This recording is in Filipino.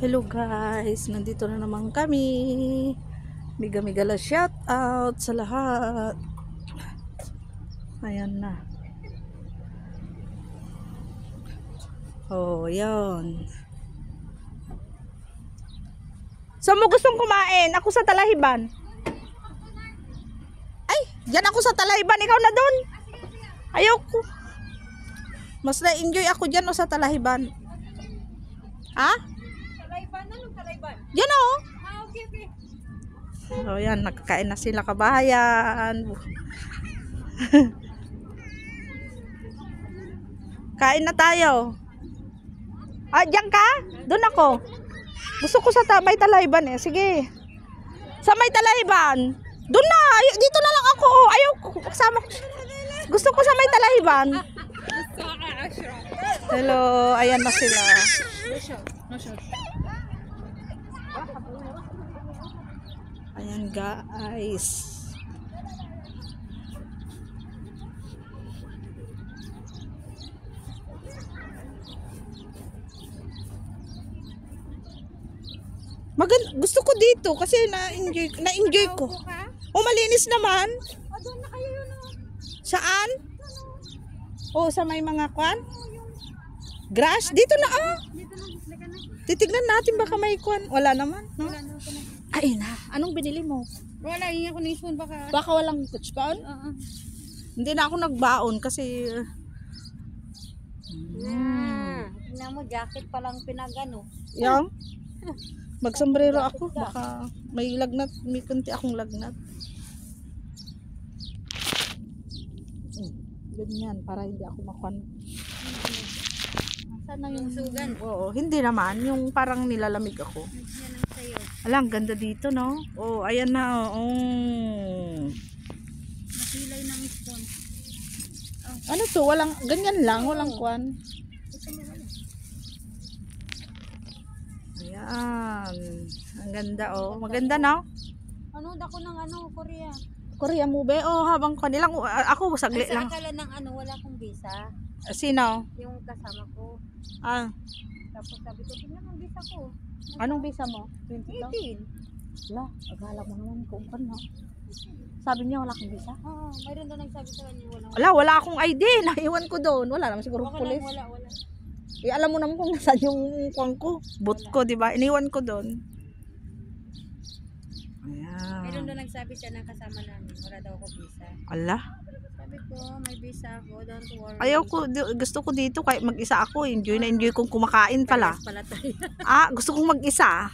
Hello guys, nandito na naman kami. Miga la shout out sa lahat. Ayan na. Oh, yan. Saan mo gustong kumain? Ako sa Talahiban. Ay, yan ako sa Talahiban. Ikaw na doon. Ayoko. Mas na-enjoy ako dyan o sa Talahiban. Ha? Talaiban? Anong Talaiban? Yan o. Okay, okay. So yan, nakakain na sila kabayan. Kain na tayo. Ah, diyan ka? Doon ako. Gusto ko sa may Talaiban eh. Sige. Sa may Talaiban. Doon na. Dito na lang ako. Ayaw ko. Kasama ko. Gusto ko sa may Talaiban. Hello. Ayan na sila. Ayan guys. Gusto ko dito kasi na-enjoy ko. Oh, malinis naman. Doon na kayo yun. Saan? Oh, sa may mga kwan? Grass? Dito na ah. Dito na, lika na. Titignan natin baka may kwan. Wala naman, no? Wala na, wala. Ay na. Anong binili mo? Wala, hingi ako ng spoon baka. Baka walang kutspaon? Hindi na ako nagbaon kasi Tingnan mo, jacket pa lang pinagano. yung magsombrero ako baka may lagnat, may kunti akong lagnat. Ganyan para hindi ako makwan. Sana yung sugan. Oo, hindi naman yung parang nilalamig ako. Yan ang sayo. Alang ganda dito, no? Oh, ayan na. Oh. Masilay ng spoon. Ano to? Walang ganyan lang, walang kwan. Ayan. Ang ganda, oh. Maganda, no? Ano dako ng Korea? Korea movie. Oh, habang kanilang ako saglit Sa lang. akala ng wala akong visa. Sino? Yung kasama ko. Ah, Tapos sabi ko, tingnan ang visa ko. anong visa mo? 22. 18. Wala, agala mo naman kung ano. Sabi niya wala kang visa? Oo, mayroon doon nagsabi sa kanya Wala akong ID. Naiwan ko doon. Wala naman siguro Baka pulis. lang, wala. Eh, alam mo naman kung nasaan yung kuwang ko. Boot ko, di ba? Iniwan ko doon. Mayroon Ayan. doon nagsabi siya ng kasama namin. Wala daw ako visa. Ala. Sabi ko, may visa ako. Don't worry. Ayaw ko, gusto ko dito kahit mag-isa ako. Enjoy na enjoy kong kumakain pala. Parehas pala tayo. Ah, gusto kong mag-isa.